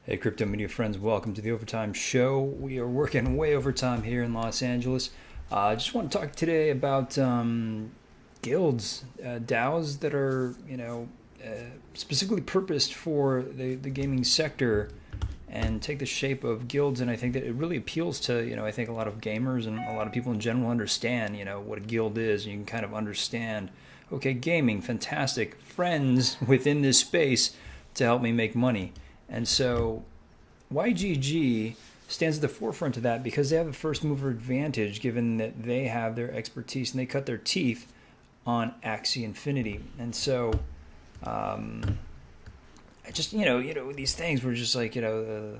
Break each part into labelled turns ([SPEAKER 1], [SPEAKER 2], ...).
[SPEAKER 1] Hey, crypto media friends, welcome to the Overtime Show. We are working way overtime here in Los Angeles. I just want to talk today about guilds, DAOs that are, specifically purposed for the gaming sector and take the shape of guilds. And I think that it really appeals to, I think a lot of gamers and a lot of people in general understand, what a guild is. And you can kind of understand, okay, gaming, fantastic, friends within this space to help me make money. And so YGG stands at the forefront of that because they have a first mover advantage given that they have their expertise and they cut their teeth on Axie Infinity. And so I just, these things were just like, a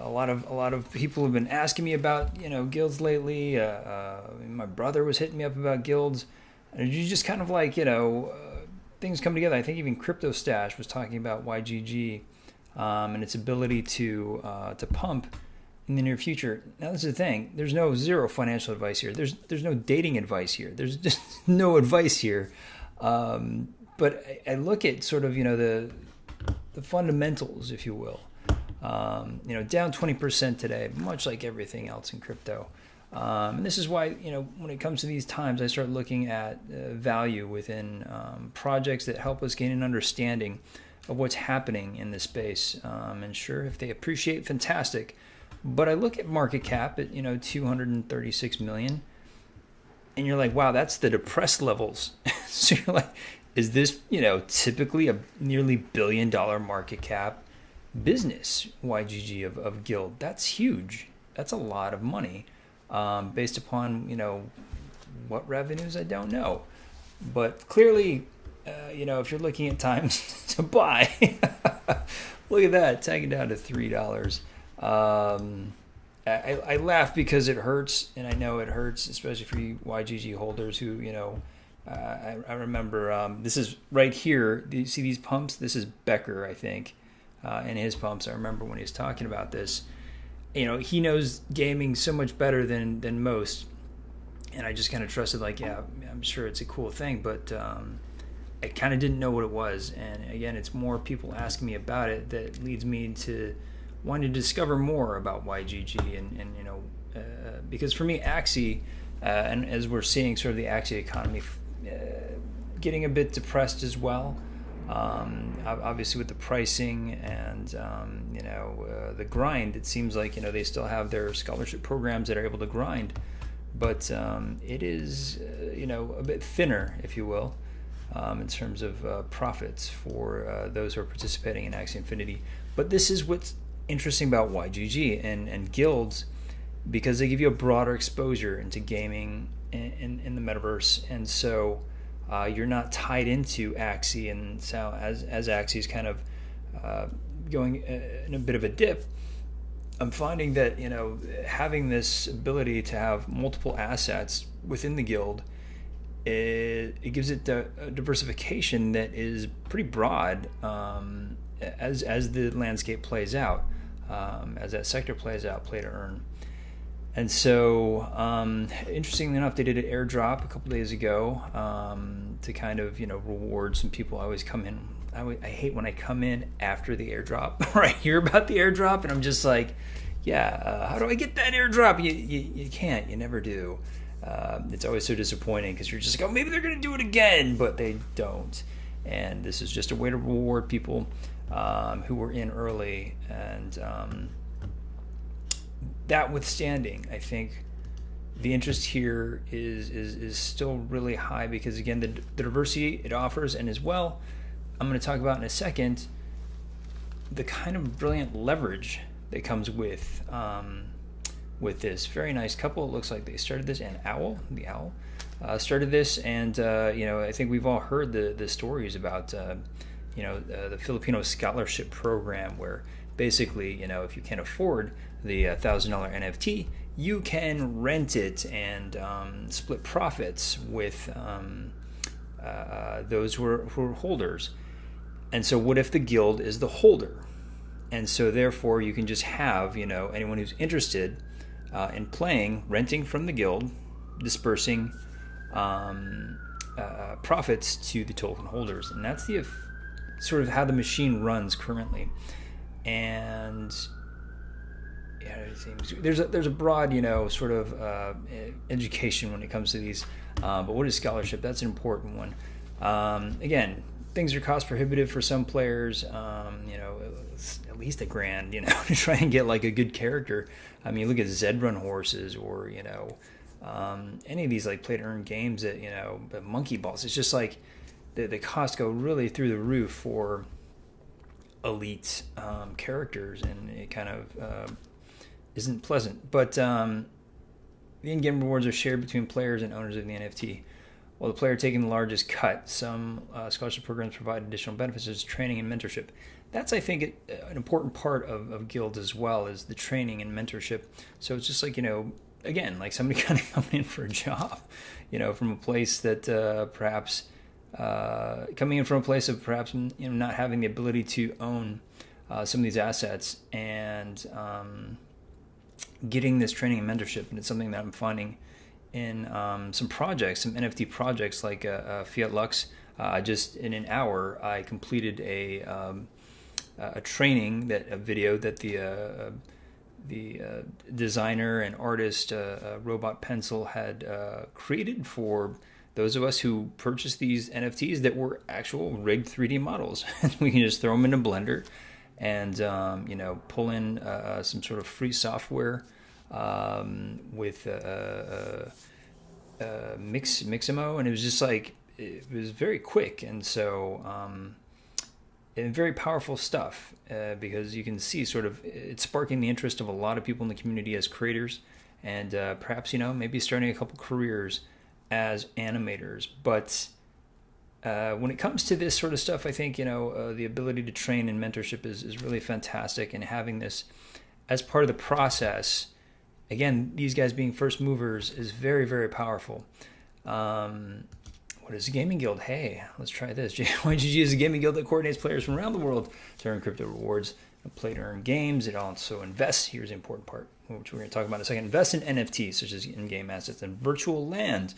[SPEAKER 1] lot of people have been asking me about, guilds lately. My brother was hitting me up about guilds. And you just kind of like, things come together. I think even Crypto Stash was talking about YGG. And its ability to pump in the near future. Now, this is the thing. There's zero financial advice here. There's no dating advice here. There's just no advice here. But I look at sort of the fundamentals, if you will. Down 20% today, much like everything else in crypto. And this is why when it comes to these times, I start looking at value within projects that help us gain an understanding of what's happening in this space. And sure, if they appreciate, fantastic. But I look at market cap at 236 million, and you're like, wow, that's the depressed levels. So you're like, is this typically a nearly $1 billion market cap business? YGG of Guild, that's huge. That's a lot of money, based upon what revenues, I don't know, but clearly. If you're looking at times to buy, look at that, tagging down to $3. I laugh because it hurts, and I know it hurts, especially for you YGG holders who, I remember this is right here. Do you see these pumps? This is Becker, I think, and his pumps. I remember when he was talking about this. He knows gaming so much better than most, and I just kind of trusted, like, yeah, I'm sure it's a cool thing, but I kind of didn't know what it was. And again, it's more people asking me about it that leads me to wanting to discover more about YGG and because for me, Axie, and as we're seeing sort of the Axie economy getting a bit depressed as well, obviously with the pricing and the grind, it seems like they still have their scholarship programs that are able to grind, but it is a bit thinner, if you will. In terms of profits for those who are participating in Axie Infinity. But this is what's interesting about YGG and guilds, because they give you a broader exposure into gaming in the metaverse. And so you're not tied into Axie. And so as Axie is kind of going in a bit of a dip, I'm finding that having this ability to have multiple assets within the guild, it gives it a diversification that is pretty broad as the landscape plays out, as that sector plays out, play to earn. And so, interestingly enough, they did an airdrop a couple days ago to kind of reward some people. I always come in. I hate when I come in after the airdrop or I hear about the airdrop, and I'm just like, yeah, how do I get that airdrop? You can't. You never do. It's always so disappointing because you're just like, oh, maybe they're going to do it again, but they don't. And this is just a way to reward people who were in early. And that withstanding, I think the interest here is still really high because, again, the diversity it offers, and as well, I'm going to talk about in a second, the kind of brilliant leverage that comes with this very nice couple. It looks like they started this, and the owl started this, and I think we've all heard the stories about the Filipino scholarship program, where basically if you can't afford the $1,000 NFT, you can rent it and split profits with those who are holders. And so what if the guild is the holder? And so therefore you can just have anyone who's interested in playing, renting from the guild, dispersing profits to the token holders. And that's the sort of how the machine runs currently. And yeah, there's a broad, sort of education when it comes to these. But what is scholarship? That's an important one. Again, things are cost prohibitive for some players. It's at least $1,000, to try and get like a good character. I mean, look at Zed Run horses, or any of these like play to earn games that the monkey balls. It's just like the costs go really through the roof for elite characters, and it kind of isn't pleasant. But the in-game rewards are shared between players and owners of the NFT. While the player taking the largest cut, some scholarship programs provide additional benefits such as training and mentorship. That's, I think, an important part of guilds as well, is the training and mentorship. So it's just like, again, like somebody kind of coming in for a job, from a place that perhaps coming in from a place of perhaps not having the ability to own some of these assets, and getting this training and mentorship. And it's something that I'm finding in some projects, some NFT projects like Fiat Lux. Just in an hour, I completed a video that the designer and artist Robot Pencil had created for those of us who purchased these NFTs that were actual rigged 3D models. We can just throw them in a Blender and pull in some sort of free software with Mixamo, and it was just like, it was very quick, and so and very powerful stuff, because you can see sort of it's sparking the interest of a lot of people in the community as creators, and perhaps maybe starting a couple careers as animators. But when it comes to this sort of stuff, I think the ability to train and mentorship is really fantastic, and having this as part of the process, again, these guys being first movers, is very, very powerful. What is a gaming guild? Hey, let's try this. YGG is a gaming guild that coordinates players from around the world to earn crypto rewards and play to earn games. It also invests, here's the important part, which we're going to talk about in a second, invest in NFTs, such as in-game assets and virtual land,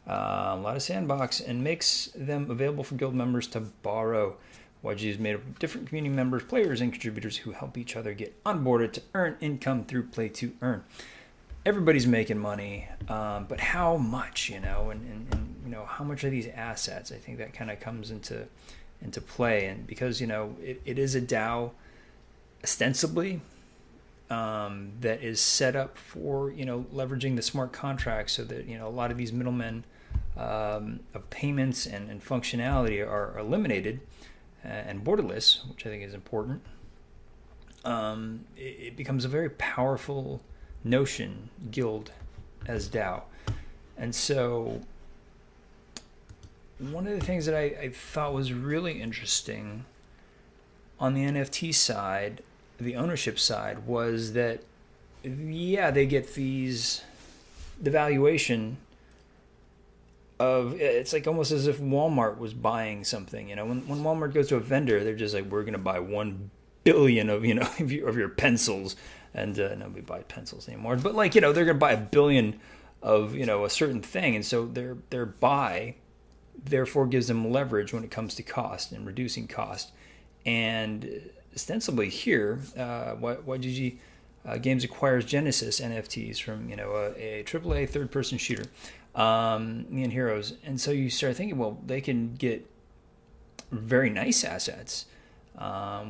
[SPEAKER 1] a lot of sandbox, and makes them available for guild members to borrow. YGG is made up of different community members, players, and contributors who help each other get onboarded to earn income through play to earn. Everybody's making money, but how much, and how much are these assets? I think that kind of comes into play, and because it is a DAO ostensibly that is set up for leveraging the smart contracts, so that a lot of these middlemen of payments and functionality are eliminated and borderless, which I think is important. It becomes a very powerful notion, guild as DAO. And so one of the things that I thought was really interesting on the NFT side, the ownership side, was that they get the valuation of, it's like almost as if Walmart was buying something. When Walmart goes to a vendor, they're just like, we're going to buy 1 billion of of your pencils, and nobody buys pencils anymore, but they're going to buy 1 billion of a certain thing, and so their buy therefore gives them leverage when it comes to cost and reducing cost. And ostensibly here, YGG Games acquires Genesis NFTs from a AAA third-person shooter, Me and Heroes, and so you start thinking, well, they can get very nice assets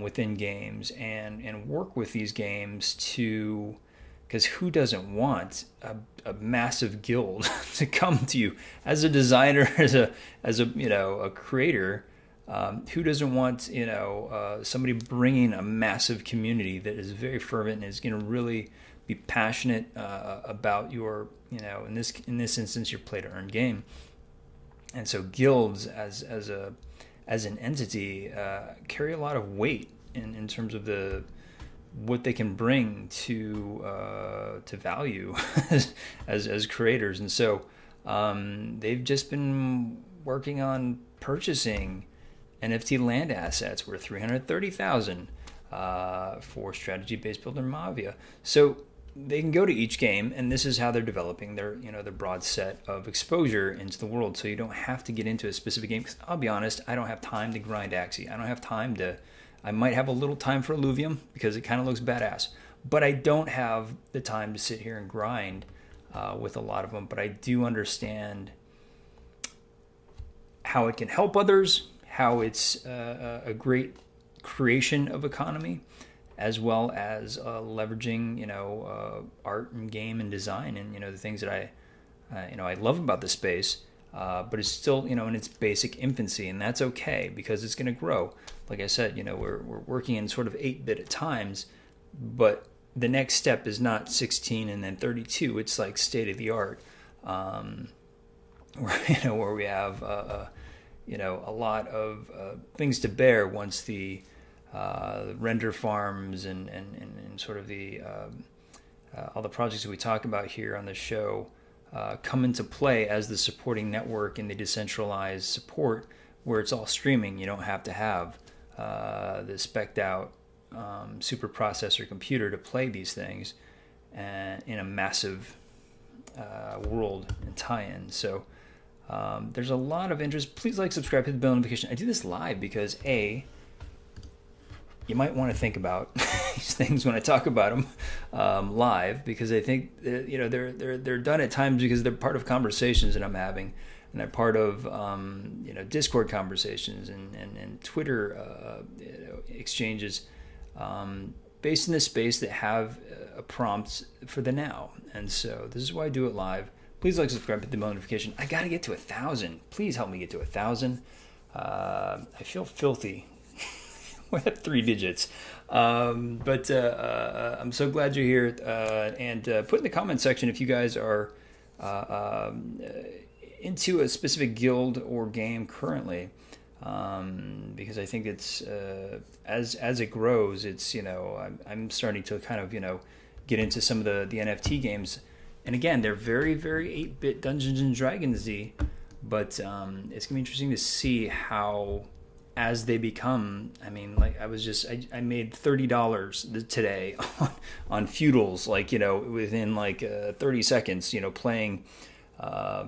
[SPEAKER 1] within games and work with these games to, because who doesn't want a massive guild to come to you as a designer, as a creator? Who doesn't want somebody bringing a massive community that is very fervent and is going to really be passionate about your in this instance your play to earn game? And so guilds as an entity carry a lot of weight in terms of what they can bring to value as creators. And so they've just been working on purchasing NFT land assets worth $330,000 for strategy-based builder Mavia. So they can go to each game, and this is how they're developing their broad set of exposure into the world. So you don't have to get into a specific game. Because I'll be honest, I don't have time to grind Axie. I don't have time to I might have a little time for Illuvium because it kind of looks badass, but I don't have the time to sit here and grind with a lot of them. But I do understand how it can help others, how it's a great creation of economy, as well as leveraging, art and game and design and, the things that I love about the space. But it's still, in its basic infancy, and that's okay because it's going to grow. Like I said, we're working in sort of 8-bit at times, but the next step is not 16 and then 32. It's like state of the art, where we have, a lot of things to bear once the render farms and sort of the all the projects that we talk about here on the show come into play as the supporting network and the decentralized support where it's all streaming. You don't have to have the spec'd out super processor computer to play these things in a massive world and tie-in. So there's a lot of interest. Please like, subscribe, hit the bell notification. I do this live because you might want to think about these things when I talk about them live, because I think they're done at times because they're part of conversations that I'm having, and they're part of Discord conversations and Twitter exchanges based in this space that have a prompt for the now. And so this is why I do it live. Please like, subscribe, hit the bell notification. I got to get to 1,000. Please help me get to 1,000. I feel filthy. We're at 3 digits. But I'm so glad you're here. And put in the comment section if you guys are into a specific guild or game currently. Because I think it's as it grows, it's I'm starting to kind of get into some of the NFT games, and again they're very, very 8-bit Dungeons and Dragons-y, but it's gonna be interesting to see how as they become. I mean, like I made $30 today on feudals, within 30 seconds, playing. I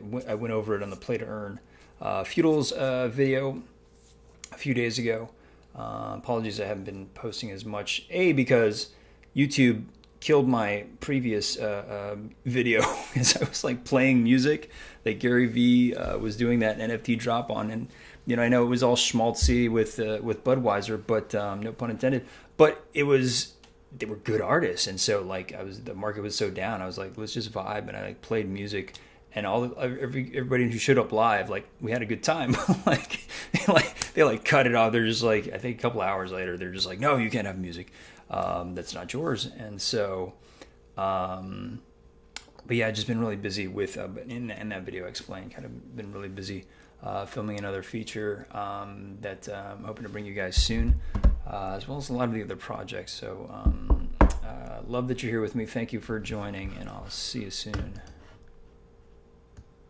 [SPEAKER 1] went over it on the Play to Earn feudals video a few days ago. Apologies, I haven't been posting as much. Because YouTube killed my previous video because I was playing music that Gary Vee was doing that NFT drop on, and I know it was all schmaltzy with Budweiser, but no pun intended. But they were good artists, and so the market was so down. I was like, let's just vibe, and I played music. And everybody who showed up live, we had a good time. They cut it off. They're just I think a couple hours later, they're just no, you can't have music. That's not yours. And so, but yeah, I've just been really busy with, in that video I explained, kind of been really busy filming another feature that I'm hoping to bring you guys soon, as well as a lot of the other projects. So love that you're here with me. Thank you for joining, and I'll see you soon.